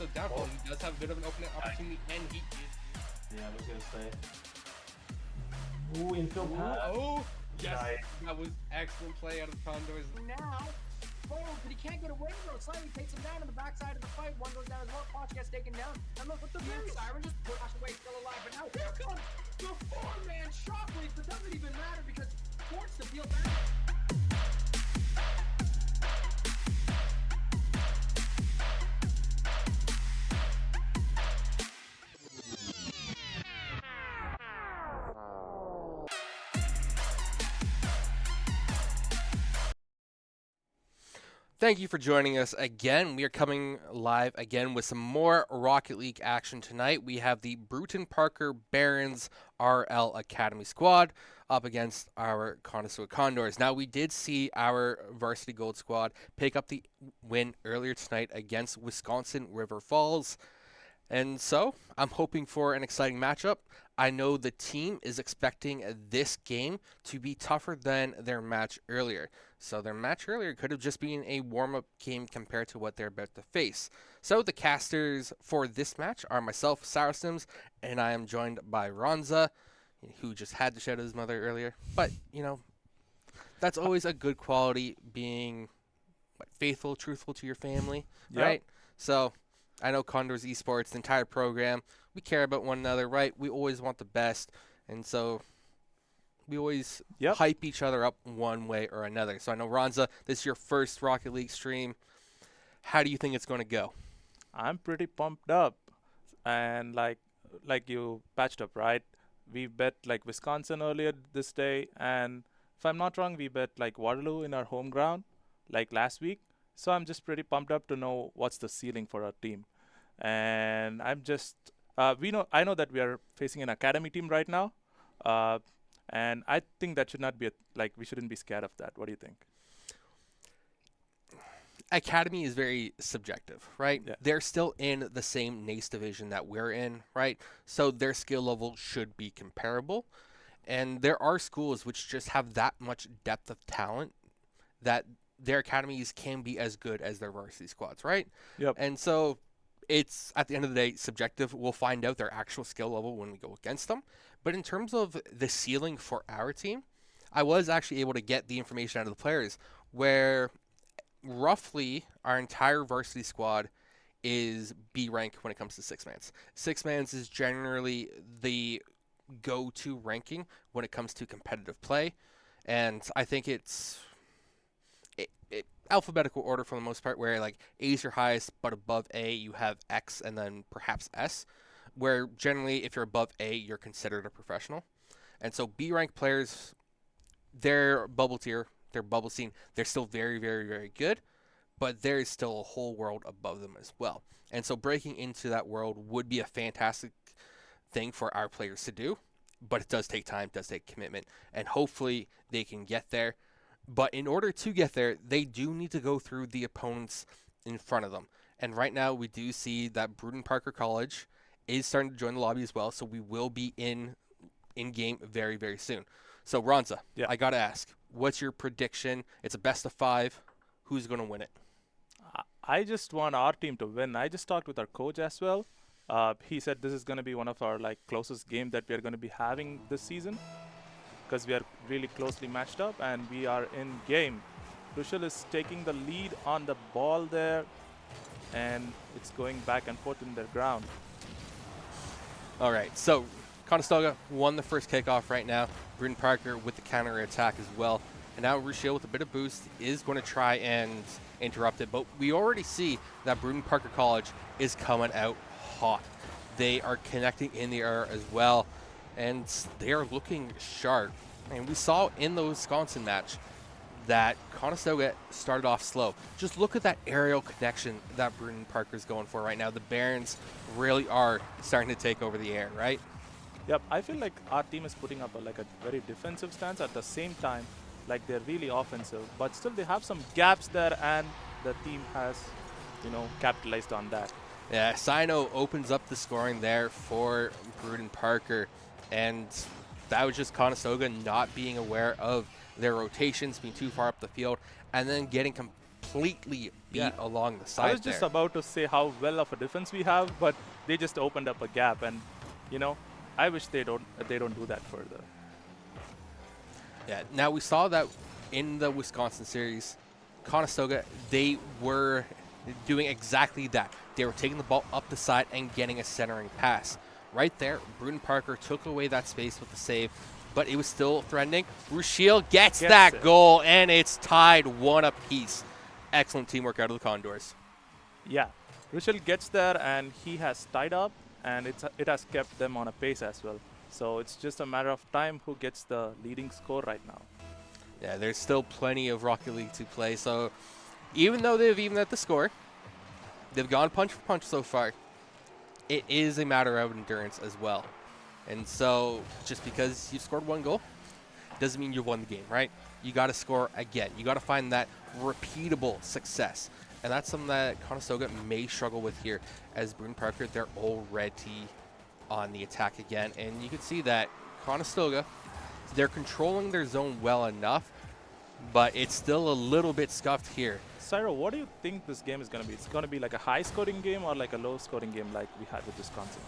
so doubtful. He does have a bit of an open opportunity, and he is. Yeah, I was gonna say. Ooh, infield pass. Oh, yes, Nice. that was excellent play out of the Condors. Now, forward, but he can't go to Rainbow. Slightly takes him down on the backside of the fight. One goes down as well. Potch gets taken down. And look, with the rear siren just pushed away, still alive. But now here comes the four-man shockwave. But doesn't even matter because forced to peel back. Thank you for joining us again. We are coming live again with some more Rocket League action tonight. We have the Brewton Parker Barons RL Academy squad up against our Condors. Now, we did see our Varsity Gold squad pick up the win earlier tonight against Wisconsin River Falls. And so, I'm hoping for an exciting matchup. I know the team is expecting this game to be tougher than their match earlier. So their match earlier could have just been a warm-up game compared to what they're about to face. So the casters for this match are myself, Sarasims, and I am joined by Ronza, who just had to shout at his mother earlier. But, that's always a good quality, being faithful, truthful to your family, right? So I know Condors Esports, the entire program, we care about one another, right? We always want the best, and so we always hype each other up one way or another. So I know, Ronza, this is your first Rocket League stream. How do you think it's going to go? I'm pretty pumped up, and like you patched up, right? We bet like Wisconsin earlier this day, and if I'm not wrong, we bet like Waterloo in our home ground like last week. So I'm just pretty pumped up to know what's the ceiling for our team. And I'm just I know that we are facing an academy team right now, and I think that should not be we shouldn't be scared of that. What do you think? Academy is very subjective, right? Yeah. They're still in the same NACE division that we're in, right? So their skill level should be comparable. And there are schools which just have that much depth of talent that their academies can be as good as their varsity squads, right? Yep. And so it's, at the end of the day, subjective. We'll find out their actual skill level when we go against them. But in terms of the ceiling for our team, I was actually able to get the information out of the players where roughly our entire varsity squad is B rank when it comes to six-mans. Six-mans is generally the go-to ranking when it comes to competitive play. And I think it's alphabetical order for the most part, where like A is your highest, but above A you have X and then perhaps S, where generally if you're above A you're considered a professional. And so B rank players, their bubble tier, their bubble scene, they're still very, very, very good, but there is still a whole world above them as well. And so breaking into that world would be a fantastic thing for our players to do, but it does take time, it does take commitment, and hopefully they can get there. But in order to get there, they do need to go through the opponents in front of them. And right now, we do see that Brewton Parker College is starting to join the lobby as well, so we will be in game very, very soon. So, Ronza, I got to ask, what's your prediction? It's a best of 5. Who's going to win it? I just want our team to win. I just talked with our coach as well. He said this is going to be one of our closest games that we are going to be having this season, because we are really closely matched up and we are in game. Rushel is taking the lead on the ball there, and it's going back and forth in their ground. All right, so Conestoga won the first kickoff right now. Brewton Parker with the counter attack as well. And now Rushel with a bit of boost is going to try and interrupt it. But we already see that Brewton Parker College is coming out hot. They are connecting in the air as well, and they are looking sharp. And we saw in the Wisconsin match that Conestoga started off slow. Just look at that aerial connection that Brewton Parker's going for right now. The Barons really are starting to take over the air, right? Yep, I feel like our team is putting up a very defensive stance at the same time. Like they're really offensive, but still they have some gaps there, and the team has, capitalized on that. Yeah, Sino opens up the scoring there for Brewton Parker, and that was just Conestoga not being aware of their rotations, being too far up the field, and then getting completely beat Yeah. along the I side was just there. about to say how well of a defense we have, but they just opened up a gap, and you know, I wish they don't do that further. Yeah. Now we saw that in the Wisconsin series, Conestoga, they were doing exactly that. They were taking the ball up the side and getting a centering pass. Right there, Brewton Parker took away that space with the save, but it was still threatening. Rushiel gets Gets that it. goal, and it's tied one apiece. Excellent teamwork out of the Condors. Yeah, Rushel gets there, and he has tied up, and it has kept them on a pace as well. So it's just a matter of time who gets the leading score right now. Yeah, there's still plenty of Rocket League to play, so even though they've evened at the score, they've gone punch for punch so far. It is a matter of endurance as well. And so just because you've scored one goal doesn't mean you've won the game, right? You got to score again. You got to find that repeatable success. And that's something that Conestoga may struggle with here as Brewton Parker, they're already on the attack again. And you can see that Conestoga, they're controlling their zone well enough, but it's still a little bit scuffed here. Cyro, what do you think this game is going to be? It's going to be like a high-scoring game or like a low-scoring game like we had with Wisconsin?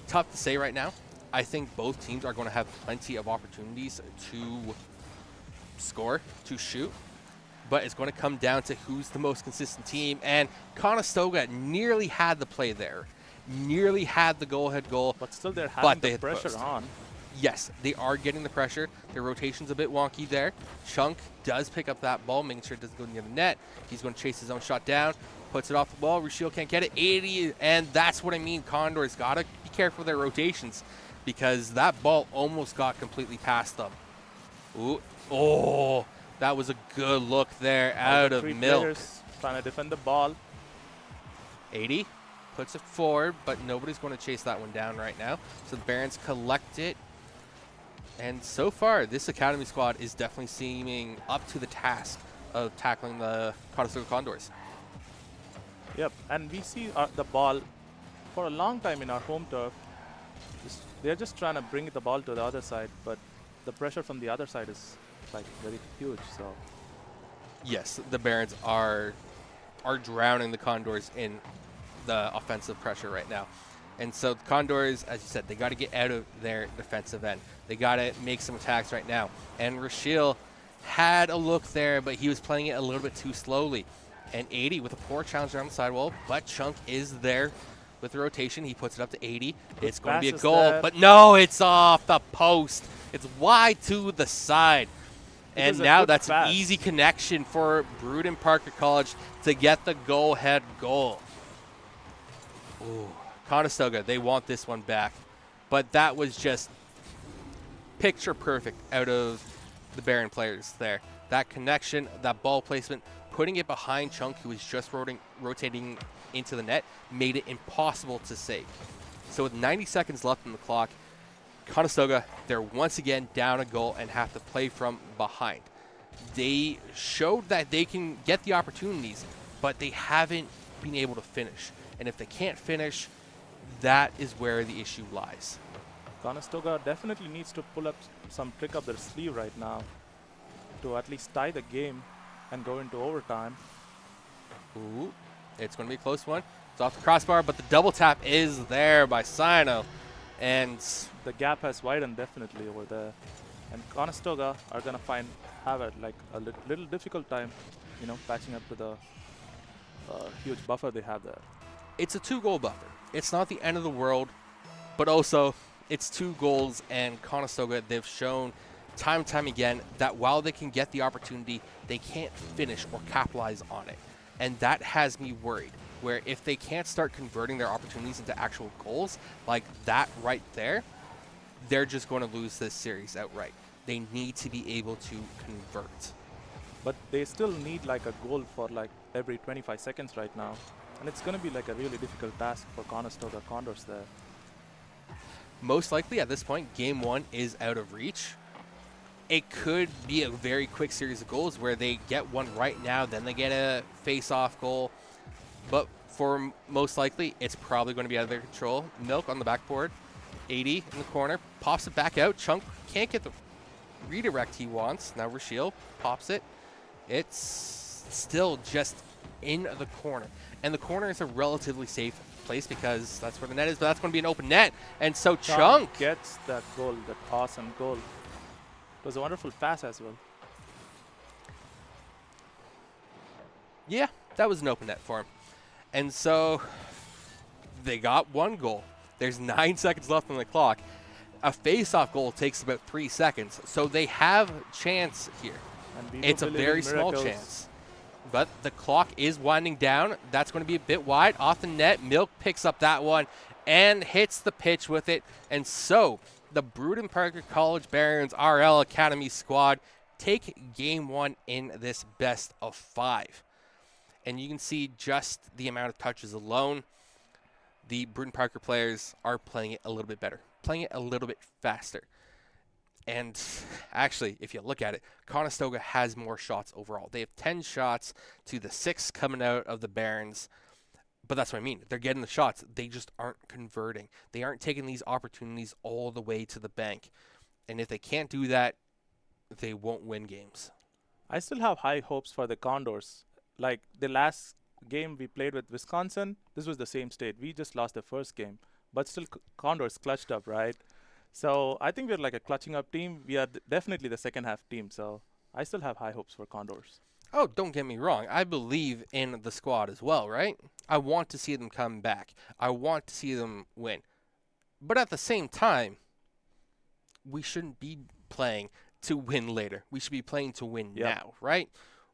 Tough to say right now. I think both teams are going to have plenty of opportunities to score, to shoot, but it's going to come down to who's the most consistent team. And Conestoga nearly had the play there, nearly had the go-ahead goal. But still, they're But having they the hit the pressure post. on. Yes, they are getting the pressure. Their rotation's a bit wonky there. Chunk does pick up that ball, making sure it doesn't go near the net. He's going to chase his own shot down, puts it off the ball. Rushiel can't get it. 80, and that's what I mean. Condors got to be careful with their rotations because that ball almost got completely past them. Ooh, oh, that was a good look there out of Three Milk. players trying to defend the ball. 80 puts it forward, but nobody's going to chase that one down right now. So the Barons collect it. And so far, this Academy squad is definitely seeming up to the task of tackling the Conestoga Condors. Yep, and we see the ball for a long time in our home turf. They're just trying to bring the ball to the other side, but the pressure from the other side is like very huge. So Yes, the Barons are drowning the Condors in the offensive pressure right now. And so the Condors, as you said, they got to get out of their defensive end. They got to make some attacks right now. And Rushiel had a look there, but he was playing it a little bit too slowly. And 80 with a poor challenge down the sidewall, but Chunk is there with the rotation. He puts it up to 80. It's going to be a passes goal, there. but no, it's off the post. It's wide to the side. It And was a now good that's pass. an easy connection for Brewton Parker College to get the go-ahead goal. Ooh, Conestoga, they want this one back. But that was just picture perfect out of the Baron players there. That connection, that ball placement, putting it behind Chunk, who was just rotating into the net, made it impossible to save. So with 90 seconds left on the clock, Conestoga, they're once again down a goal and have to play from behind. They showed that they can get the opportunities, but they haven't been able to finish. And if they can't finish, that is where the issue lies. Conestoga definitely needs to pull up some trick up their sleeve right now to at least tie the game and go into overtime. Ooh, it's going to be a close one. It's off the crossbar, but the double tap is there by Sino. And The gap has widened definitely over there, and Conestoga are gonna have a little difficult time, patching up to the huge buffer they have there. it's a 2-goal buffer. It's not the end of the world, but also it's 2 goals, and Conestoga, they've shown time and time again that while they can get the opportunity, they can't finish or capitalize on it. And that has me worried, where if they can't start converting their opportunities into actual goals, like that right there, they're just going to lose this series outright. They need to be able to convert. But they still need like a goal for like every 25 seconds right now, and it's gonna be like a really difficult task for Conestoga Condors there. Most likely at this point, game 1 is out of reach. It could be a very quick series of goals where they get one right now, then they get a face-off goal. But for most likely, it's probably going to be out of their control. Milk on the backboard, 80 in the corner, pops it back out. Chunk can't get the redirect he wants. Now Rushiel pops it. It's still just in the corner. And the corner is a relatively safe place because that's where the net is, but that's going to be an open net. And so Chunk gets that goal, that awesome goal. It was a wonderful pass as well. Yeah, that was an open net for him. And so they got one goal. There's 9 seconds left on the clock. A face-off goal takes about 3 seconds, so they have chance here. And It's a very small chance. But the clock is winding down. That's going to be a bit wide. Off the net, Milk picks up that one and hits the pitch with it. And so the Brewton Parker College Barons RL Academy squad take game 1 in this best of 5. And you can see just the amount of touches alone. The Brewton Parker players are playing it a little bit better, playing it a little bit faster. And actually, if you look at it, Conestoga has more shots overall. They have 10 shots to the 6 coming out of the Barons. But that's what I mean. They're getting the shots. They just aren't converting. They aren't taking these opportunities all the way to the bank. And if they can't do that, they won't win games. I still have high hopes for the Condors. Like the last game we played with Wisconsin, this was the same state. We just lost the first game. But still, Condors clutched up, right? So I think we're like a clutching up team. We are definitely the second half team. So I still have high hopes for Condors. Oh, don't get me wrong. I believe in the squad as well, right? I want to see them come back. I want to see them win. But at the same time, we shouldn't be playing to win later. We should be playing to win now, right?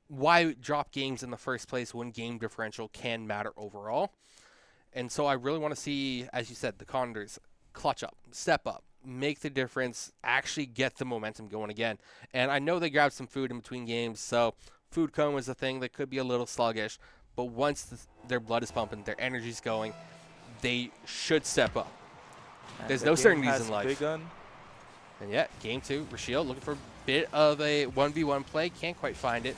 Why drop games in the first place when game differential can matter overall? And so I really want to see, as you said, the Condors clutch up, step up, make the difference, actually get the momentum going again. And I know they grabbed some food in between games, so food coma is a thing that could be a little sluggish. But once their blood is pumping, their energy's going, they should step up. And There's the no game certainties has in life. begun. And yeah, game 2, Rashiel looking for a bit of a 1v1 play, can't quite find it.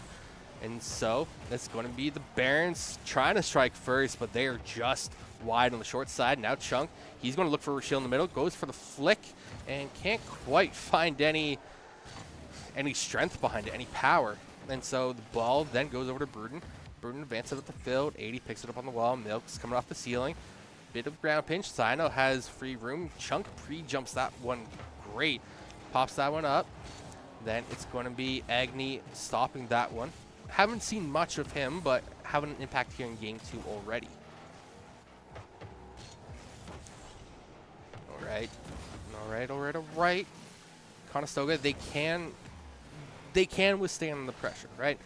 And so it's going to be the Barons trying to strike first, but they are just wide on the short side. Now Chunk, he's going to look for Rashiel in the middle, goes for the flick, and can't quite find any strength behind it, any power. And so the ball then goes over to Brewton. Brewton advances up the field. 80 picks it up on the wall. Milk's coming off the ceiling. Bit of ground pinch. Sino has free room. Chunk pre-jumps that one great. Pops that one up. Then it's going to be Agni stopping that one. Haven't seen much of him, but having an impact here in game 2 already. All right. Conestoga, they can withstand the pressure, right?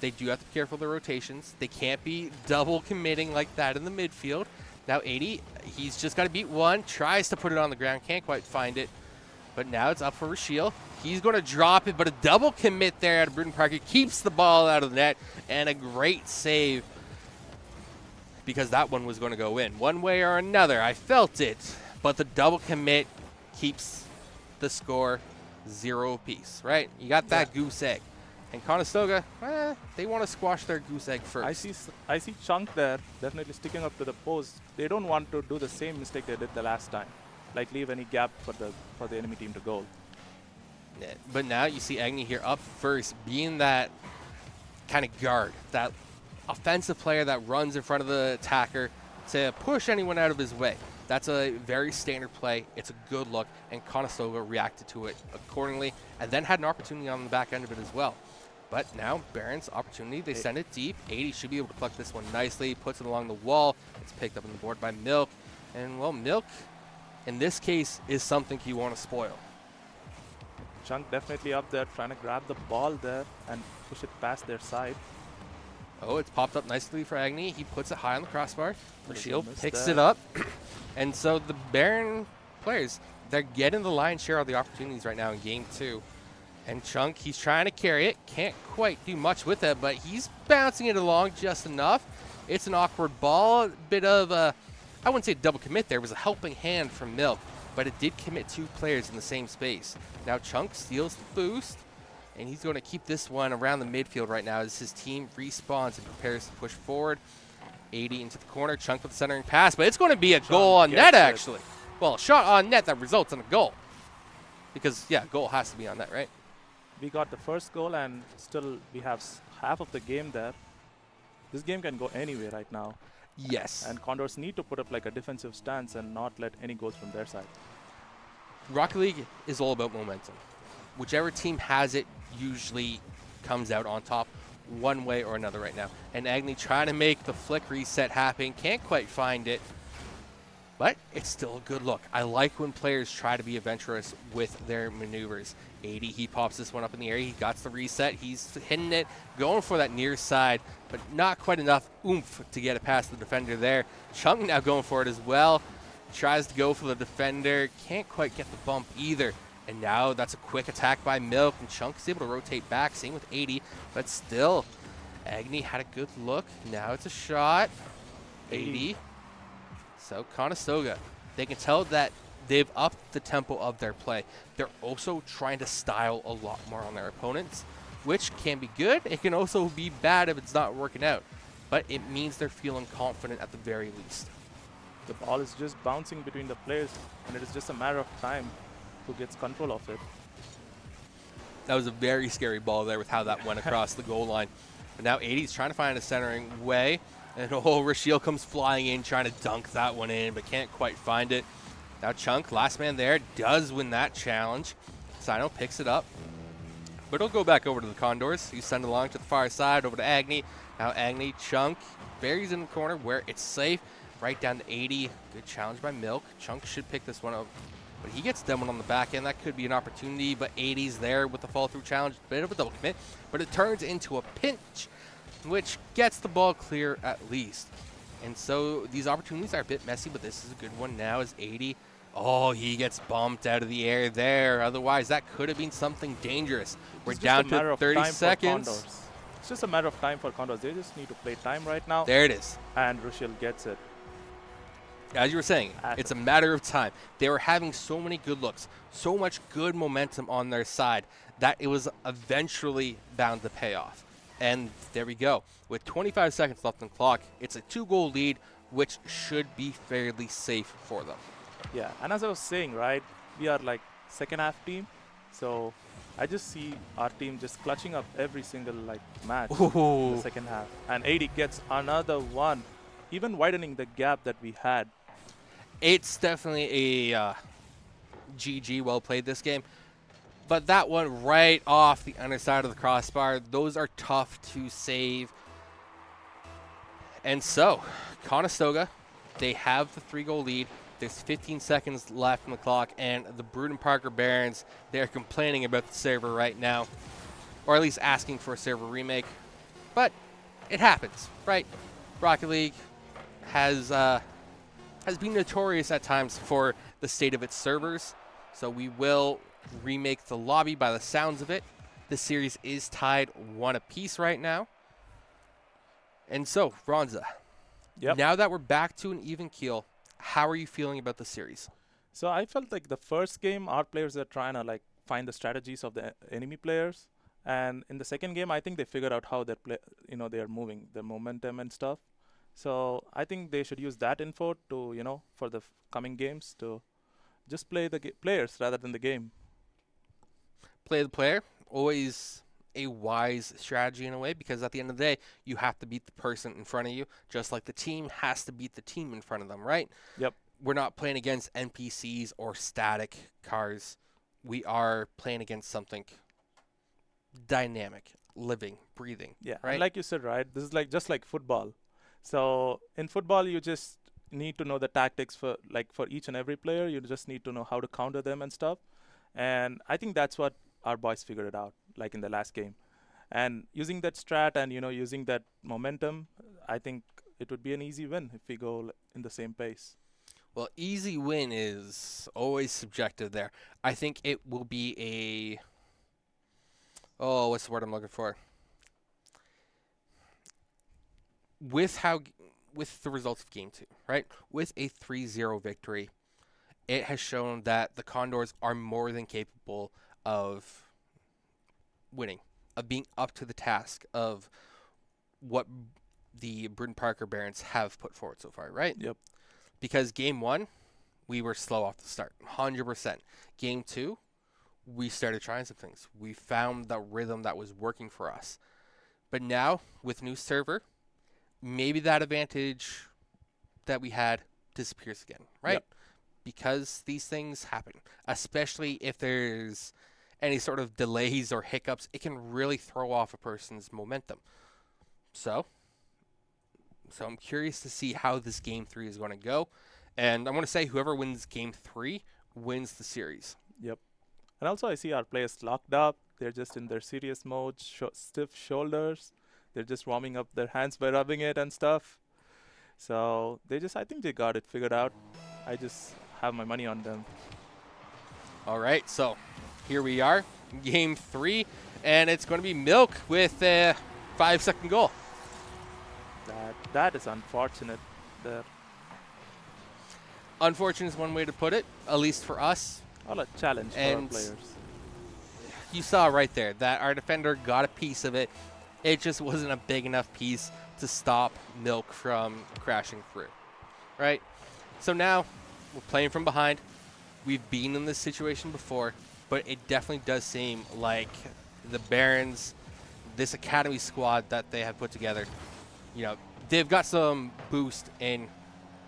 They do have to be careful of the rotations. They can't be double committing like that in the midfield. Now 80, he's just got to beat one, tries to put it on the ground, can't quite find it. But now it's up for Rashiel. He's going to drop it, but a double commit there out of Brewton Parker keeps the ball out of the net, and a great save because that one was going to go in. One way or another, I felt it, but the double commit keeps the score 0 apiece, right? You got that goose egg. And Conestoga, they want to squash their goose egg first. I see Chunk there, definitely sticking up to the post. They don't want to do the same mistake they did the last time, like leave any gap for the enemy team to goal. Yeah, but now you see Agni here up first, being that kind of guard, that offensive player that runs in front of the attacker to push anyone out of his way. That's a very standard play. It's a good look, and Conestoga reacted to it accordingly and then had an opportunity on the back end of it as well. But now, Barons' opportunity. They send it deep. 80 should be able to pluck this one nicely, puts it along the wall. It's picked up on the board by Milk. And, well, Milk, in this case, is something you want to spoil. Chunk definitely up there, trying to grab the ball there and push it past their side. Oh, it's popped up nicely for Agni. He puts it high on the crossbar. Rashiel picks that. it up. And so the Baron players, they're getting the lion's share of the opportunities right now in game 2. And Chunk, he's trying to carry it. Can't quite do much with it, but he's bouncing it along just enough. It's an awkward ball. A bit of a, I wouldn't say double commit there. It was a helping hand from Milk, but it did commit 2 players in the same space. Now Chunk steals the boost, and he's going to keep this one around the midfield right now as his team respawns and prepares to push forward. 80 into the corner. Chunk with the centering pass, but it's going to be a goal on net, actually. Well, a shot on net that results in a goal. Because, yeah, goal has to be on net, right? We got the first goal, and still we have half of the game there. this game can go anywhere right now. Yes. And Condors need to put up like a defensive stance and not let any goals from their side. Rocket League is all about momentum. Whichever team has it usually comes out on top one way or another right now. And Agni trying to make the flick reset happen, can't quite find it, but it's still a good look. I like when players try to be adventurous with their maneuvers. 80, he pops this one up in the air, he got the reset, he's hitting it, going for that near side, but not quite enough oomph to get it past the defender there. Chung now going for it as well. Tries to go for the defender, can't quite get the bump either. And now that's a quick attack by Milk, and Chunk is able to rotate back, same with 80, but still, Agni had a good look. Now it's a shot. 80. So Conestoga, they can tell that they've upped the tempo of their play. They're also trying to style a lot more on their opponents, which can be good. It can also be bad if it's not working out, but it means they're feeling confident at the very least. The ball is just bouncing between the players, and it is just a matter of time who gets control of it. That was a very scary ball there with how that went across the goal line. But now 80's trying to find a centering way. And Rashiel comes flying in, trying to dunk that one in, but can't quite find it. Now Chunk, last man there, does win that challenge. Sino picks it up. But it'll go back over to the Condors. You send it along to the far side, over to Agni. Now Agni, Chunk, buries in the corner where it's safe. Right down to 80. Good challenge by Milk. Chunk should pick this one up. But he gets done one on the back end. That could be an opportunity, but 80's there with the fall-through challenge. Bit of a double commit, but it turns into a pinch, which gets the ball clear at least. And so these opportunities are a bit messy, but this is a good one now as 80. Oh, he gets bumped out of the air there. Otherwise, that could have been something dangerous. We're down to 30 seconds. It's just a matter of time for Condors. They just need to play time right now. There it is. And Rushiel gets it. As you were saying, it's a matter of time. They were having so many good looks, so much good momentum on their side that it was eventually bound to pay off. And there we go. With 25 seconds left on the clock, it's a 2-goal lead, which should be fairly safe for them. Yeah, and as I was saying, right, we are like second half team. So I just see our team just clutching up every single like match in the second half. And 80 gets another one, even widening the gap that we had. It's definitely a GG, well played this game. But that one right off the underside of the crossbar, those are tough to save. And so, Conestoga, they have the 3-goal lead. There's 15 seconds left on the clock, and the Brewton Parker Barons, they're complaining about the server right now, or at least asking for a server remake. But it happens, right? Rocket League has been notorious at times for the state of its servers, so we will remake the lobby by the sounds of it. The series is tied 1 apiece right now. And so, Ronza, now that we're back to an even keel, how are you feeling about the series? So I felt like the first game, our players are trying to like find the strategies of the enemy players, and in the second game, I think they figured out how they are moving, the momentum and stuff. So I think they should use that info to for the coming games to just play the players rather than the game. Play the player, always a wise strategy in a way, because at the end of the day, you have to beat the person in front of you, just like the team has to beat the team in front of them, right? Yep. We're not playing against NPCs or static cars. We are playing against something dynamic, living, breathing. Yeah, right? And like you said, right, this is like just like football. So in football, you just need to know the tactics for each and every player. You just need to know how to counter them and stuff. And I think that's what our boys figured it out, like in the last game. And using that strat and using that momentum, I think it would be an easy win if we go in the same pace. Well, easy win is always subjective there. I think it will be what's the word I'm looking for? With the results of Game 2, right? With a 3-0 victory, it has shown that the Condors are more than capable of winning, of being up to the task of what the Brewton Parker Barons have put forward so far, right? Yep. Because Game 1, we were slow off the start, 100%. Game 2, we started trying some things. We found the rhythm that was working for us. But now, with new server, maybe that advantage that we had disappears again, right? Yep. Because these things happen, especially if there's any sort of delays or hiccups, it can really throw off a person's momentum. So I'm curious to see how this game 3 is going to go. And I want to say whoever wins game 3 wins the series. Yep. And also, I see our players locked up. They're just in their serious mode, stiff shoulders. They're just warming up their hands by rubbing it and stuff. So I think they got it figured out. I just have my money on them. All right, so here we are, game 3, and it's going to be Milk with a 5-second goal. That is unfortunate. There, Unfortunate is one way to put it, at least for us. all a challenge for our And players. You saw right there that our defender got a piece of it. It just wasn't a big enough piece to stop Milk from crashing through, right? So now we're playing from behind. We've been in this situation before, but it definitely does seem like the Barons, this academy squad that they have put together, you know, they've got some boost in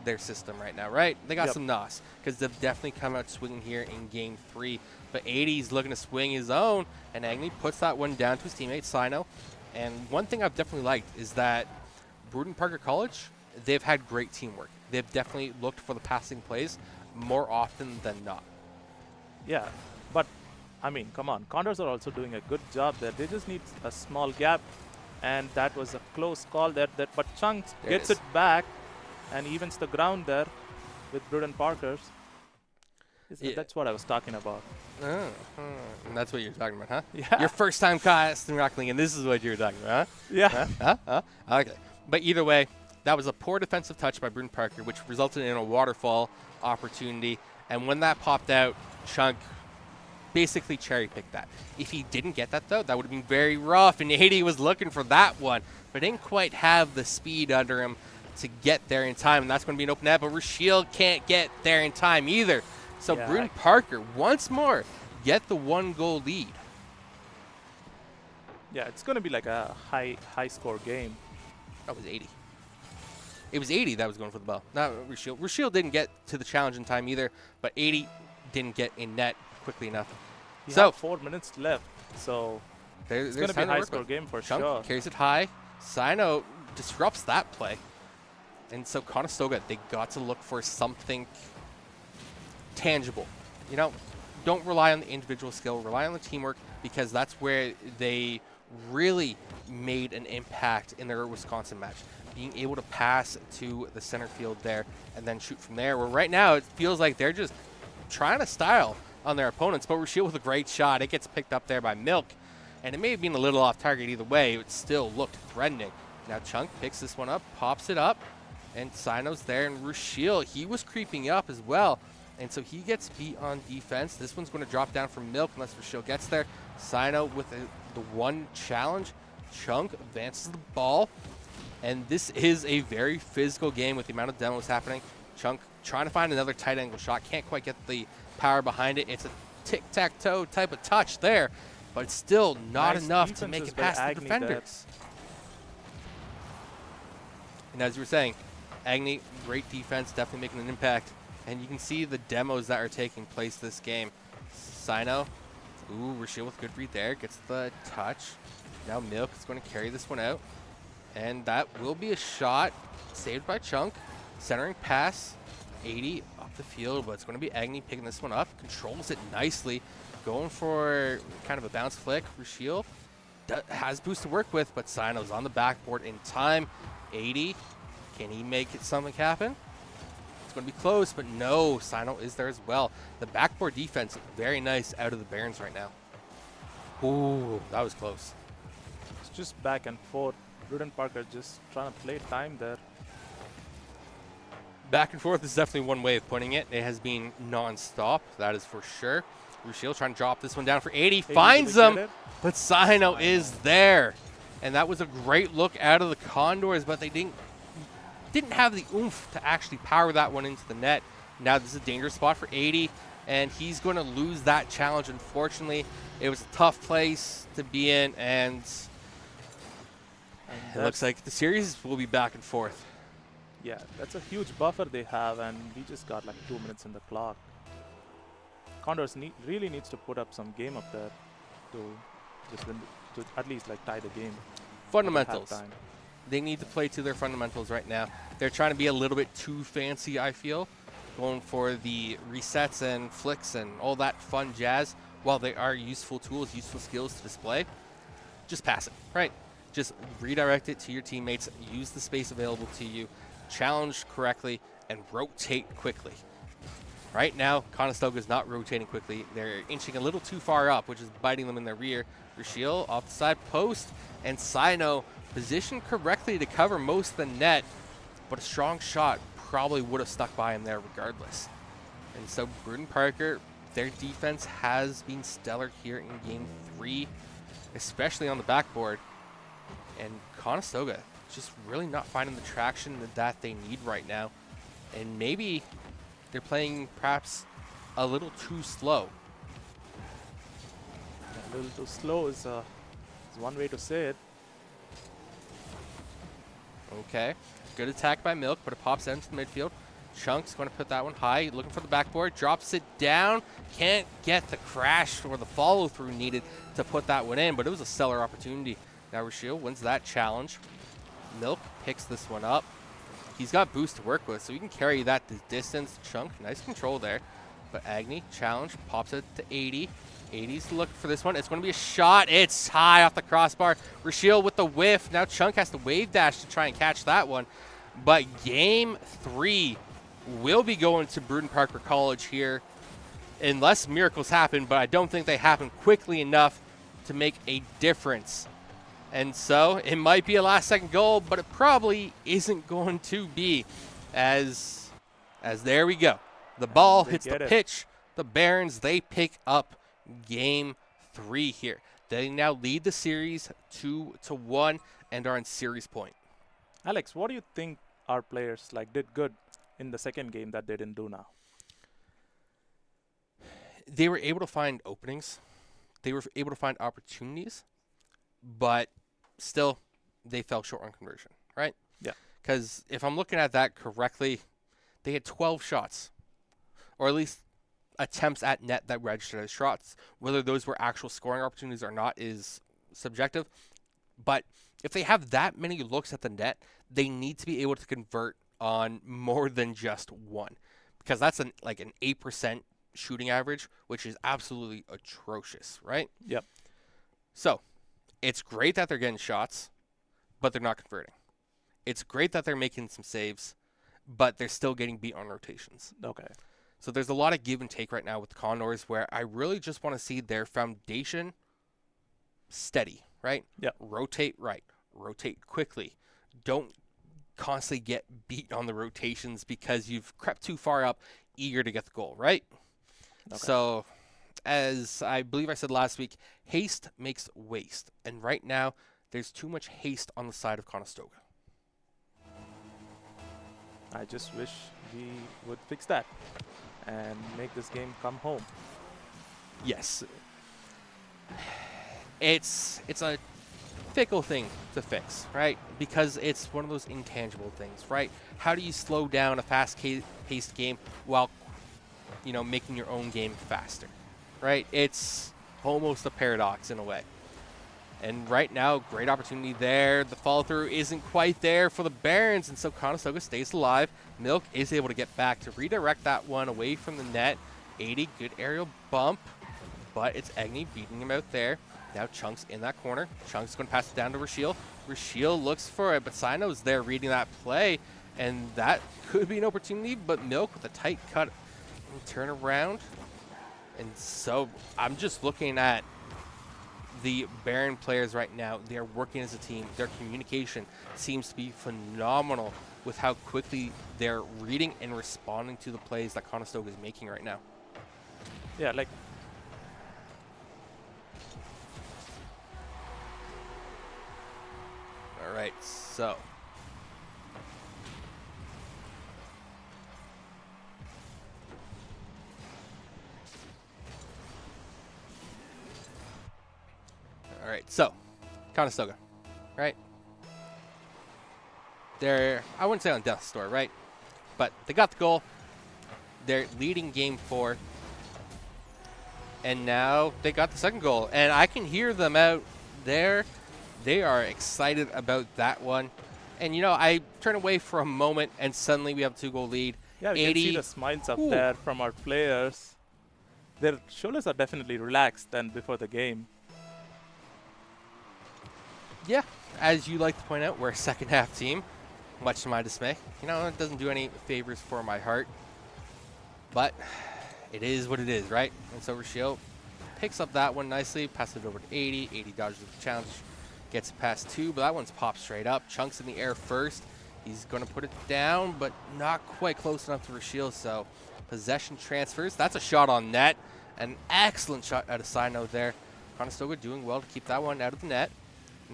their system right now, right? They got Yep. some NACE because they've definitely come out swinging here in game 3. But 80's looking to swing his own, and Agni puts that one down to his teammate, Sino. And one thing I've definitely liked is that Brewton Parker College, they've had great teamwork. They've definitely looked for the passing plays more often than not. Yeah, but I mean, come on. Condors are also doing a good job there. They just need a small gap, and that was a close call there. But Chunks There gets it it back and evens the ground there with Brewton Parkers. Yeah. That's what I was talking about. And that's what you're talking about, huh? Yeah. Your first time casting Rocket League, and this is what you were talking about, huh? Yeah. Okay. But either way, that was a poor defensive touch by Brewton Parker, which resulted in a waterfall opportunity. And when that popped out, Chunk basically cherry-picked that. If he didn't get that, though, that would have been very rough, and 80 was looking for that one, but didn't quite have the speed under him to get there in time, and that's going to be an open net, but Rashiel can't get there in time either. So Yeah, Brewton Parker, once more, get the 1-goal lead. Yeah, it's going to be like a high score game. That was 80. It was 80 that was going for the ball, not Rashiel. Rashiel didn't get to the challenge in time either, but 80 didn't get in net quickly enough. We So have 4 minutes left, so there's it's going to be a time high work score with. game for Chunk sure. carries it high. Sino disrupts that play. And so Conestoga, they got to look for something tangible. You know, don't rely on the individual skill, rely on the teamwork, because that's where they really made an impact in their Wisconsin match. Being able to pass to the center field there and then shoot from there. Where right now it feels like they're just trying to style on their opponents, but Rashiel with a great shot. It gets picked up there by Milk, and it may have been a little off target either way. It still looked threatening. Now Chunk picks this one up, pops it up, and Sino's there, and Rashiel, he was creeping up as well, and so he gets beat on defense. This one's going to drop down from Milk unless Rashiel gets there. Sino with the one challenge. Chunk advances the ball, and this is a very physical game with the amount of demos happening. Chunk trying to find another tight angle shot. Can't quite get the power behind it. It's a tic-tac-toe type of touch there, but it's still not Nice enough to make defenses it by past the Agni there. defenders. And as you were saying, Agni, great defense, definitely making an impact. And you can see the demos that are taking place this game. Sino, ooh, Rashiel with good read there, gets the touch. Now Milk is going to carry this one out. And that will be a shot saved by Chunk. Centering pass, 80 up the field, but it's going to be Agni picking this one up. Controls it nicely. Going for kind of a bounce flick. Rashiel has boost to work with, but Sino's on the backboard in time. 80, can he make it something happen? It's going to be close, but no, Sino is there as well. The backboard defense, very nice out of the Barons right now. Ooh, that was close. It's just back and forth. Brewton Parker just trying to play time there. Back and forth is definitely one way of putting it. It has been non-stop, that is for sure. Rashiel trying to drop this one down for 80, finds him, but Sino is there. And that was a great look out of the Condors, but they didn't have the oomph to actually power that one into the net. Now this is a dangerous spot for 80, and he's going to lose that challenge, unfortunately. It was a tough place to be in, and And It looks like the series will be back and forth. yeah, that's a huge buffer they have, and we just got like 2 minutes in the clock. Condors really needs to put up some game up there to just win, to at least like tie the game. Fundamentals. Halftime. They need to play to their fundamentals right now. They're trying to be a little bit too fancy, I feel, going for the resets and flicks and all that fun jazz. While they are useful tools, useful skills to display, just pass it, right? Just redirect it to your teammates, use the space available to you, challenge correctly, and rotate quickly. Right now, Conestoga is not rotating quickly. They're inching a little too far up, which is biting them in their rear. Rashiel off the side post, and Sino positioned correctly to cover most of the net, but a strong shot probably would have stuck by him there regardless. And so Brewton Parker, their defense has been stellar here in Game 3, especially on the backboard. And Conestoga just really not finding the traction that they need right now. And maybe they're playing perhaps a little too slow. A little too slow is one way to say it. Okay, good attack by Milk, but it pops into the midfield. Chunk's going to put that one high, looking for the backboard, drops it down. Can't get the crash or the follow-through needed to put that one in, but it was a stellar opportunity. Now Rashiel wins that challenge. Milk picks this one up. He's got boost to work with, so he can carry that distance. Chunk, nice control there. But Agni, challenge, pops it to 80. 80's looking for this one. It's going to be a shot. It's high off the crossbar. Rashiel with the whiff. Now Chunk has to wave dash to try and catch that one. But Game 3 will be going to Brewton Parker College here, unless miracles happen, but I don't think they happen quickly enough to make a difference. And so it might be a last-second goal, but it probably isn't going to be, as there we go. The ball hits the pitch. The Barons, they pick up Game 3 here. They now lead the series 2-1 and are in series point. Alex, what do you think our players did good in the second game that they didn't do now? They were able to find openings. They were able to find opportunities, but still they fell short on conversion, right? Yeah. Because if I'm looking at that correctly, they had 12 shots, or at least attempts at net that registered as shots. Whether those were actual scoring opportunities or not is subjective. But if they have that many looks at the net, they need to be able to convert on more than just one, because that's an 8% shooting average, which is absolutely atrocious, right? Yep. So it's great that they're getting shots, but they're not converting. It's great that they're making some saves, but they're still getting beat on rotations. Okay. So there's a lot of give and take right now with the Condors, where I really just want to see their foundation steady, right? Yep. Rotate right. Rotate quickly. Don't constantly get beat on the rotations because you've crept too far up, eager to get the goal, right? Okay. So, as I believe I said last week, haste makes waste. And right now, there's too much haste on the side of Conestoga. I just wish we would fix that and make this game come home. Yes. It's a fickle thing to fix, right? Because it's one of those intangible things, right? How do you slow down a fast-paced game while, making your own game faster, right? It's almost a paradox in a way. And right now, great opportunity there. The follow-through isn't quite there for the Barons, and so Conestoga stays alive. Milk is able to get back to redirect that one away from the net. 80, good aerial bump, but it's Agni beating him out there. Now Chunk's in that corner. Chunk's going to pass it down to Rashiel. Rashiel looks for it, but Sino's there reading that play, and that could be an opportunity, but Milk with a tight cut and turn around. And so I'm just looking at the Baron players right now. They are working as a team. Their communication seems to be phenomenal with how quickly they're reading and responding to the plays that Conestoga is making right now. Yeah, All right, so Conestoga, right? They're, I wouldn't say on death's door, right? But they got the goal. They're leading game 4. And now they got the second goal. And I can hear them out there. They are excited about that one. And, you know, I turn away for a moment, and suddenly we have a 2-goal lead. Yeah, we can see the smiles up there from our players. Their shoulders are definitely relaxed than before the game. Yeah, as you like to point out, we're a second half team, much to my dismay. You know, it doesn't do any favors for my heart. But it is what it is, right? And so Rochelle picks up that one nicely, passes it over to 80. 80 dodges the challenge, gets it past 2, but that one's popped straight up. Chunks in the air first. He's going to put it down, but not quite close enough to Rochelle, so possession transfers. That's a shot on net. An excellent shot out of side note there. Conestoga doing well to keep that one out of the net.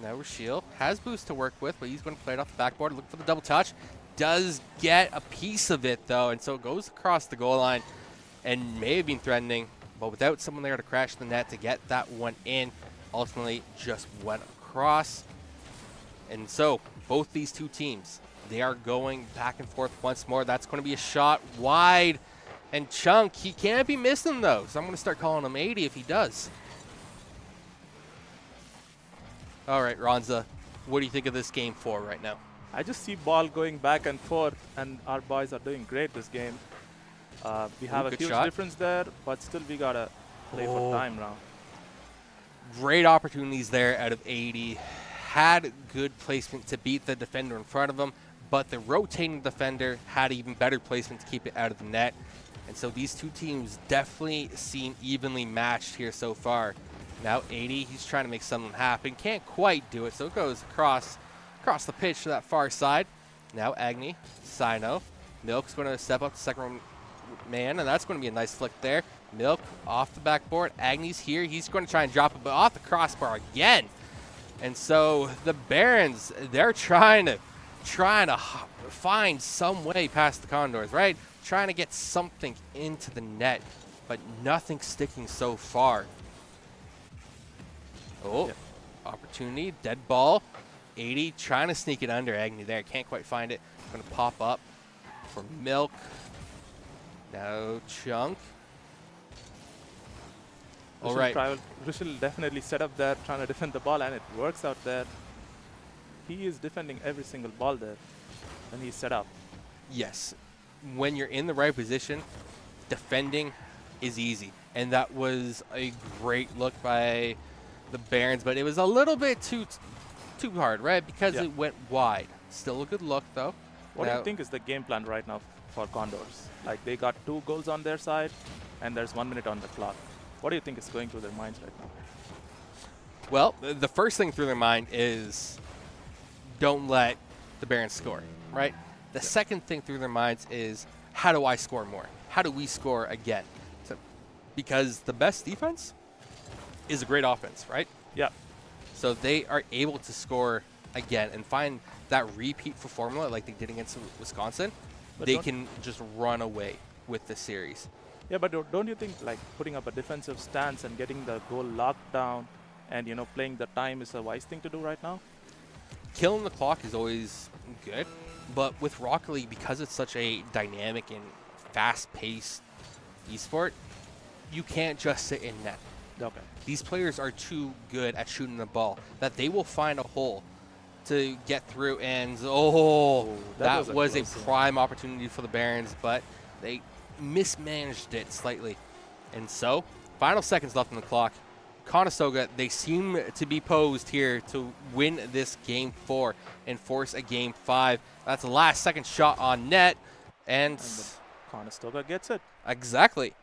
Now Rochelle has boost to work with, but he's going to play it off the backboard, look for the double touch. Does get a piece of it, though, and so it goes across the goal line and may have been threatening, but without someone there to crash the net to get that one in, ultimately just went across. And so both these two teams, they are going back and forth once more. That's going to be a shot wide. And Chunk, he can't be missing those. So I'm going to start calling him 80 if he does. All right, Ronza, what do you think of this game 4 right now? I just see ball going back and forth, and our boys are doing great this game. We have a good huge shot. difference there, but still we got to play for time now. Great opportunities there out of 80. Had good placement to beat the defender in front of him, but the rotating defender had even better placement to keep it out of the net. And so these two teams definitely seem evenly matched here so far. Now 80, he's trying to make something happen. Can't quite do it, so it goes across the pitch to that far side. Now Agni, Sino. Milk's going to step up to second man, and that's going to be a nice flick there. Milk off the backboard. Agni's here. He's going to try and drop it, but off the crossbar again. And so the Barons, they're trying to find some way past the Condors, right? Trying to get something into the net, but nothing sticking so far. Oh, Yep. Opportunity, dead ball. 80 trying to sneak it under Agni there. Can't quite find it. Going to pop up for Milk. Now Chunk. All right. Rushil definitely set up there, trying to defend the ball, and it works out there. He is defending every single ball there, and he's set up. Yes. When you're in the right position, defending is easy. And that was a great look by the Barons, but it was a little bit too hard, right? Because it went wide. Still a good look, though. What do you think is the game plan right now for Condors? Like, they got 2 goals on their side, and there's 1 minute on the clock. What do you think is going through their minds right now? Well, the first thing through their mind is don't let the Barons score, right? The second thing through their minds is how do I score more? How do we score again? So, because the best defense is a great offense, right? Yeah. So they are able to score again and find that repeat for formula like they did against Wisconsin. But they can just run away with the series. Yeah, but don't you think like putting up a defensive stance and getting the goal locked down and, you know, playing the time is a wise thing to do right now? Killing the clock is always good, but with Rocket League, because it's such a dynamic and fast-paced esport, you can't just sit in net. Okay. These players are too good at shooting the ball that they will find a hole to get through, and that was a prime opportunity for the Barons, but they mismanaged it slightly. And so, final seconds left on the clock. Conestoga, they seem to be posed here to win this game 4 and force a game 5. That's the last second shot on net, and Conestoga gets it. Exactly.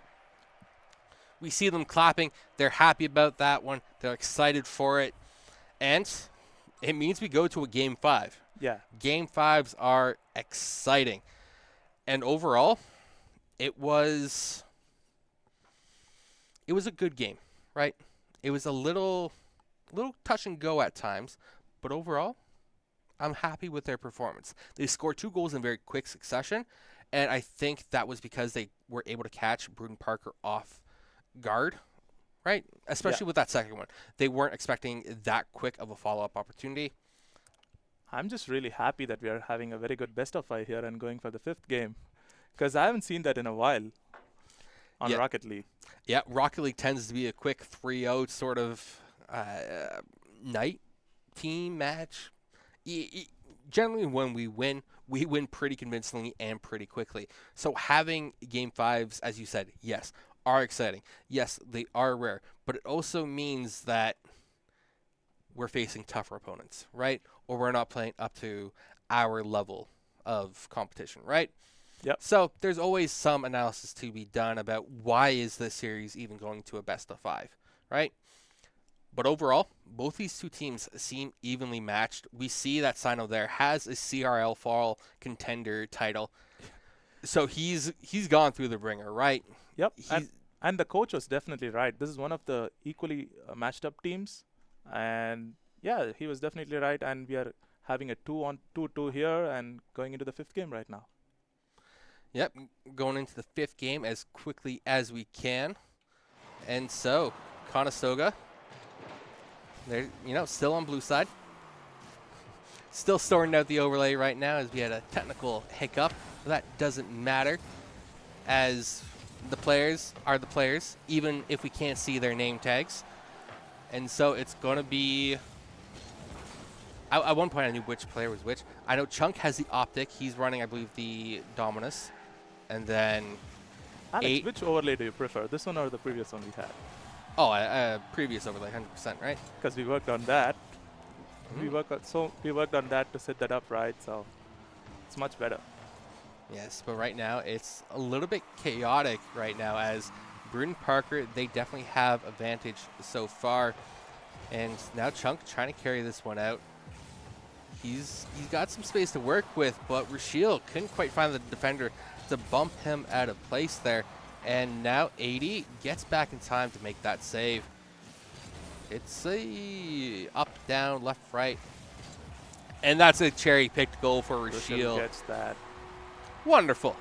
We see them clapping. They're happy about that one. They're excited for it. And it means we go to a game 5. Yeah. Game 5s are exciting. And overall, it was a good game, right? It was a little touch and go at times, but overall, I'm happy with their performance. They scored 2 goals in very quick succession, and I think that was because they were able to catch Brewton Parker off guard, right? Especially with that second one. They weren't expecting that quick of a follow-up opportunity. I'm just really happy that we are having a very good best of 5 here and going for the 5th game. Because I haven't seen that in a while on Yeah, Rocket League. yeah. Rocket League tends to be a quick 3-0 sort of night team match. Generally, when we win pretty convincingly and pretty quickly. So having game fives, as you said, yes, are exciting. Yes, they are rare, but it also means that we're facing tougher opponents, right? Or we're not playing up to our level of competition, right? Yep. So there's always some analysis to be done about why is this series even going to a best of 5, right? But overall, both these two teams seem evenly matched. We see that Sino there has a CRL fall contender title. So he's gone through the ringer, right? Yep. He's And the coach was definitely right. This is one of the equally matched up teams. And yeah, he was definitely right. And we are having a 2-on-2 here and going into the 5th game right now. Yep, going into the 5th game as quickly as we can. And so, Conestoga, they're, still on blue side. Still sorting out the overlay right now as we had a technical hiccup. That doesn't matter, as the players are the players, even if we can't see their name tags. And so it's going to be... At one point I knew which player was which. I know Chunk has the Optic. He's running, I believe, the Dominus. And then... Alex, which overlay do you prefer? This one or the previous one we had? Oh, previous overlay, 100%, right? Because we worked on that. We worked on that to set that up right, so it's much better. Yes, but right now it's a little bit chaotic right now, as Brewton Parker, they definitely have advantage so far. And now Chunk trying to carry this one out. He's got some space to work with, but Rashiel couldn't quite find the defender to bump him out of place there. And now 80 gets back in time to make that save. It's a up, down, left, right. And that's a cherry-picked goal for Rashiel. Gets that. Wonderful.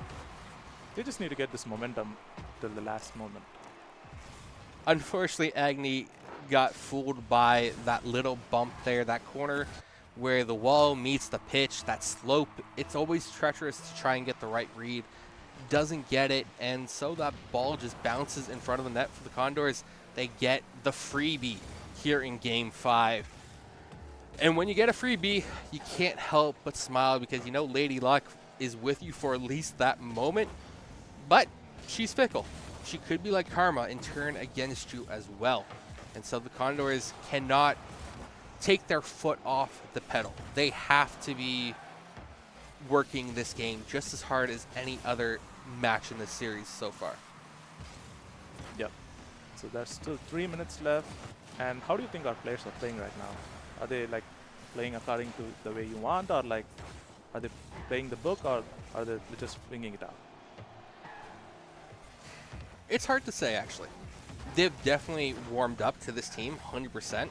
They just need to get this momentum till the last moment. Unfortunately, Agni got fooled by that little bump there, that corner where the wall meets the pitch, that slope. It's always treacherous to try and get the right read. Doesn't get it, and so that ball just bounces in front of the net for the Condors. They get the freebie here in Game 5. And when you get a freebie, you can't help but smile, because you know Lady Luck is with you for at least that moment. But she's fickle. She could be like Karma and turn against you as well. And so the Condors cannot take their foot off the pedal. They have to be working this game just as hard as any other match in this series so far. Yep. So there's still 3 minutes left. And how do you think our players are playing right now? Are they like playing according to the way you want, or like are they playing the book, or are they just winging it out? It's hard to say, actually. They've definitely warmed up to this team 100%.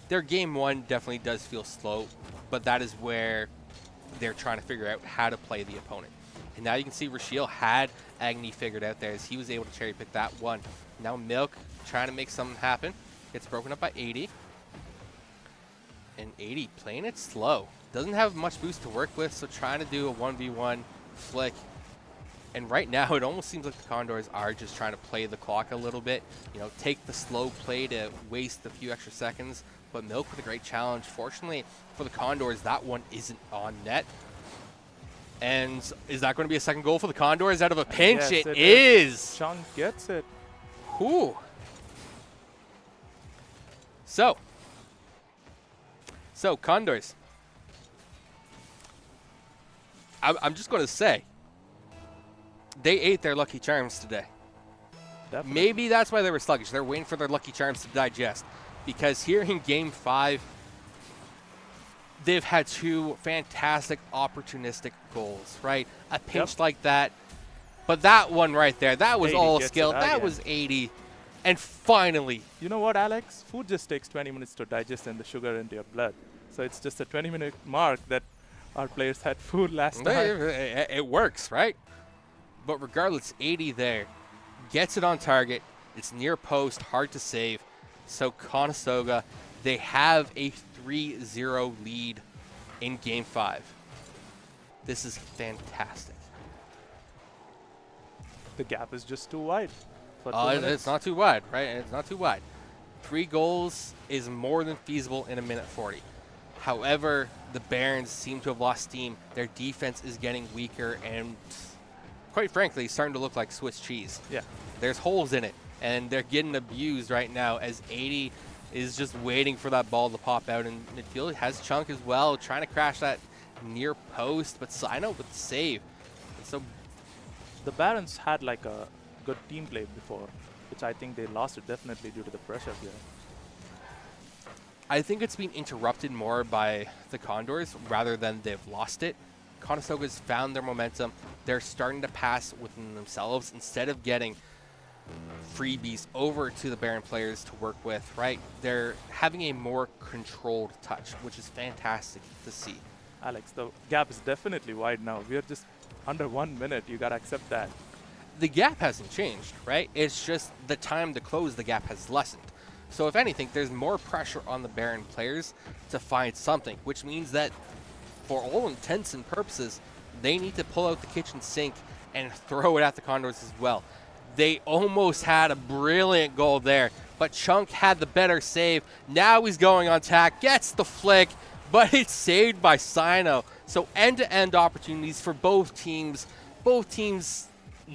Their game one definitely does feel slow, but that is where they're trying to figure out how to play the opponent. And now you can see Rashiel had Agni figured out there, as he was able to cherry pick that one. Now Milk trying to make something happen. Gets broken up by 80. And 80 playing it slow. Doesn't have much boost to work with, so trying to do a 1v1 flick. And right now, it almost seems like the Condors are just trying to play the clock a little bit. Take the slow play to waste a few extra seconds. But Milk with a great challenge. Fortunately for the Condors, that one isn't on net. And is that going to be a second goal for the Condors out of a pinch? Yes, it is. Chunk gets it. Whew. So Condors. I'm just going to say, they ate their Lucky Charms today. Definitely. Maybe that's why they were sluggish. They're waiting for their Lucky Charms to digest. Because here in Game 5, they've had two fantastic opportunistic goals, right? A pinch like that. But that one right there, that was all skill. That was 80. And finally. You know what, Alex? Food just takes 20 minutes to digest and the sugar into your blood. So it's just a 20-minute mark that our players had food last time. It works, right? But regardless, 80 there. Gets it on target. It's near post, hard to save. So Conestoga They have a 3-0 lead in Game 5. This is fantastic. The gap is just too wide for 2 minutes. It's not too wide, right? It's not too wide. 3 goals is more than feasible in a minute 40. However, the Barons seem to have lost steam. Their defense is getting weaker and, quite frankly, starting to look like Swiss cheese. Yeah. There's holes in it, and they're getting abused right now as 80 is just waiting for that ball to pop out in midfield. It has Chunk as well, trying to crash that near post, but Sino with the save. And so The Barons had like a good team play before, which I think they lost it definitely due to the pressure here. I think it's been interrupted more by the Condors rather than they've lost it. Conestoga's found their momentum. They're starting to pass within themselves instead of getting freebies over to the Baron players to work with, right? They're having a more controlled touch, which is fantastic to see. Alex, the gap is definitely wide now. We are just under 1 minute. You gotta accept that. The gap hasn't changed, right? It's just the time to close the gap has lessened. So if anything, there's more pressure on the Baron players to find something, which means that for all intents and purposes, they need to pull out the kitchen sink and throw it at the Condors as well. They almost had a brilliant goal there, but Chunk had the better save. Now he's going on tack, gets the flick, but it's saved by Sino. So end-to-end opportunities for both teams. Both teams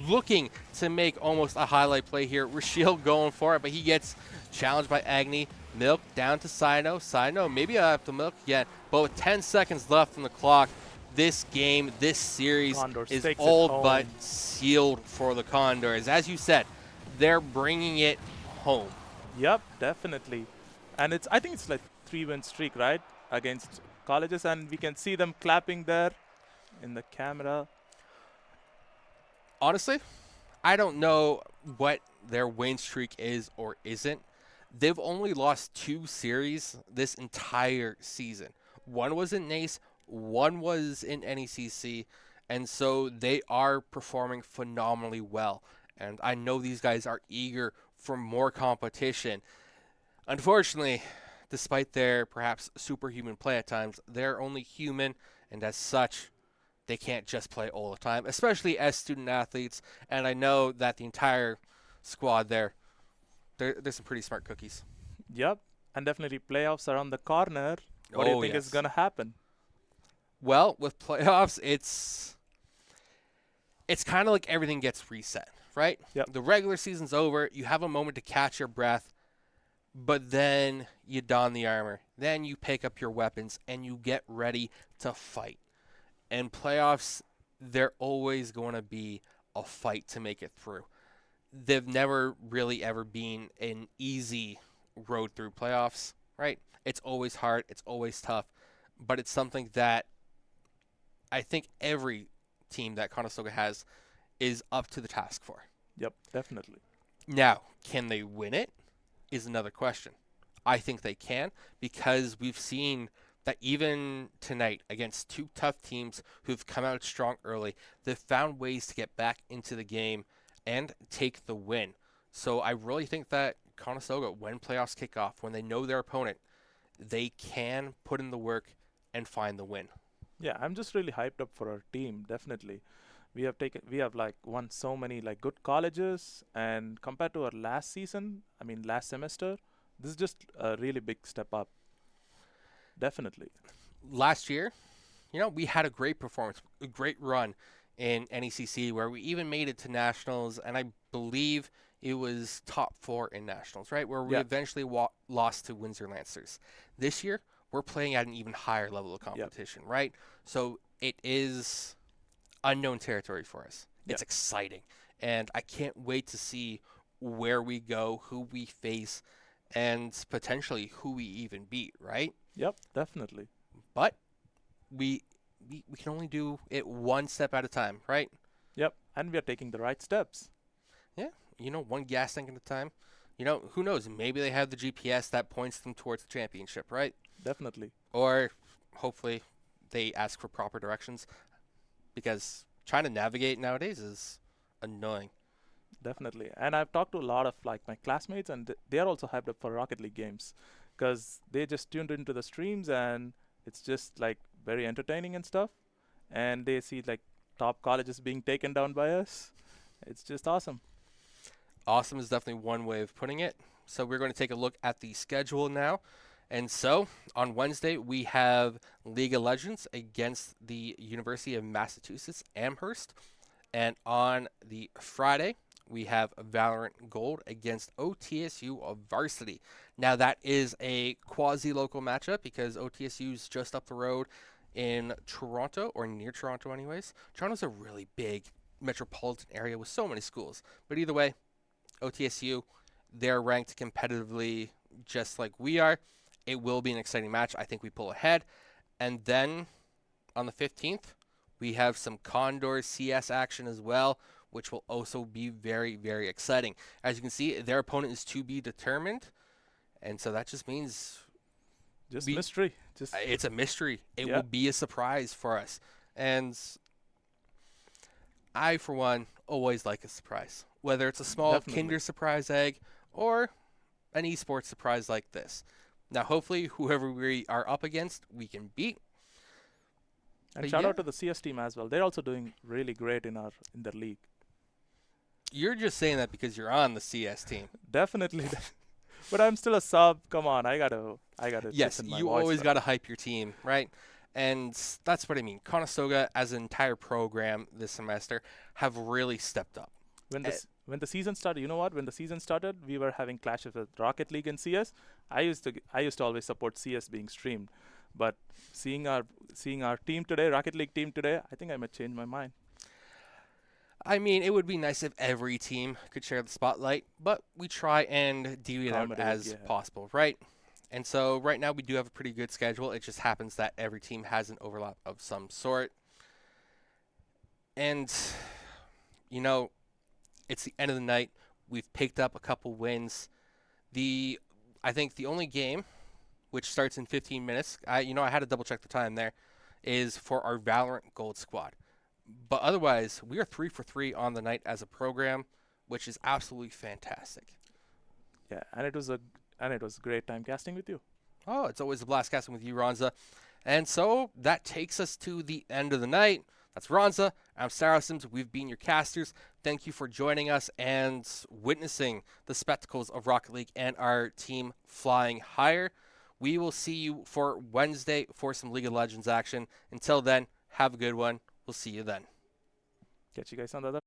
looking to make almost a highlight play here. Rashiel going for it, but he gets challenged by Agni. Milk down to Sino. Sino maybe have to milk again, but with 10 seconds left on the clock, this game, this series Condors is takes it all home. but sealed for the Condors. As you said, they're bringing it home. Yep, definitely. And I think it's like 3-win streak, right? Against colleges, and we can see them clapping there in the camera. Honestly, I don't know what their win streak is or isn't. They've only lost 2 series this entire season. One was in NACE, one was in NECC, and so they are performing phenomenally well. And I know these guys are eager for more competition. Unfortunately, despite their perhaps superhuman play at times, they're only human, and as such, they can't just play all the time, especially as student athletes. And I know that the entire squad there's some pretty smart cookies. Yep, and definitely playoffs around the corner. What do you think is gonna happen? Well, with playoffs, it's kind of like everything gets reset, right? Yep. The regular season's over. You have a moment to catch your breath, but then you don the armor. Then you pick up your weapons and you get ready to fight. And playoffs, they're always going to be a fight to make it through. They've never really ever been an easy road through playoffs, right? It's always hard. It's always tough. But it's something that I think every team that Conestoga has is up to the task for. Yep, definitely. Now, can they win it is another question. I think they can because we've seen that even tonight against 2 tough teams who've come out strong early, they've found ways to get back into the game and take the win. So I really think that Conestoga, when playoffs kick off, when they know their opponent, they can put in the work and find the win. Yeah, I'm just really hyped up for our team. Definitely, we have like won so many like good colleges, and compared to our last season, I mean last semester, this is just a really big step up. Definitely. Last year, we had a great performance, a great run in NECC where we even made it to nationals, and I believe it was top 4 in nationals, right? Where we eventually lost to Windsor Lancers. This year, we're playing at an even higher level of competition, right? So it is unknown territory for us. It's exciting, and I can't wait to see where we go, who we face, and potentially who we even beat, right? Yep, definitely. But we can only do it one step at a time, right? Yep, and we are taking the right steps. Yeah, one gas tank at a time. Who knows? Maybe they have the GPS that points them towards the championship, right? Definitely. Or hopefully they ask for proper directions because trying to navigate nowadays is annoying. Definitely. And I've talked to a lot of like my classmates, and they are also hyped up for Rocket League games. because they just tuned into the streams and it's just like very entertaining and stuff. And they see like top colleges being taken down by us. It's just awesome. Awesome is definitely one way of putting it. So we're going to take a look at the schedule now. And so on Wednesday, we have League of Legends against the University of Massachusetts Amherst. And on the Friday, we have Valorant Gold against OTSU of Varsity. Now, that is a quasi local matchup because OTSU is just up the road in Toronto, or near Toronto, anyways. Toronto's a really big metropolitan area with so many schools. But either way, OTSU, they're ranked competitively just like we are. It will be an exciting match. I think we pull ahead. And then on the 15th, we have some Condors CS action as well, which will also be very, very exciting. As you can see, their opponent is to be determined. And so that just means Just mystery. Just it's a mystery. It Yeah. will be a surprise for us. And I, for one, always like a surprise. Whether it's a small Definitely. Kinder surprise egg or an esports surprise like this. Now, hopefully, whoever we are up against, we can beat. And But shout yeah. out to the CS team as well. They're also doing really great in their league. You're just saying that because you're on the CS team. Definitely. But I'm still a sub. Come on, I gotta Yes, chip in my you voice, always though. got to hype your team, right? And that's what I mean. Conestoga, as an entire program this semester, have really stepped up. When the season started, you know what? When the season started, we were having clashes with Rocket League and CS. I used to always support CS being streamed, but seeing our team today, Rocket League team today, I think I might change my mind. I mean, it would be nice if every team could share the spotlight, but we try and deal it out Accommodate, as yeah. possible, right? And so right now we do have a pretty good schedule. It just happens that every team has an overlap of some sort. And, you know, it's the end of the night. We've picked up a couple wins. I think the only game, which starts in 15 minutes, I had to double check the time there, is for our Valorant Gold squad. But otherwise, we are 3 for 3 on the night as a program, which is absolutely fantastic. Yeah, and it was a great time casting with you. Oh, it's always a blast casting with you, Ronza. And so that takes us to the end of the night. That's Ronza. I'm Sarah Sims. We've been your casters. Thank you for joining us and witnessing the spectacles of Rocket League and our team flying higher. We will see you for Wednesday for some League of Legends action. Until then, have a good one. We'll see you then. Catch you guys on the other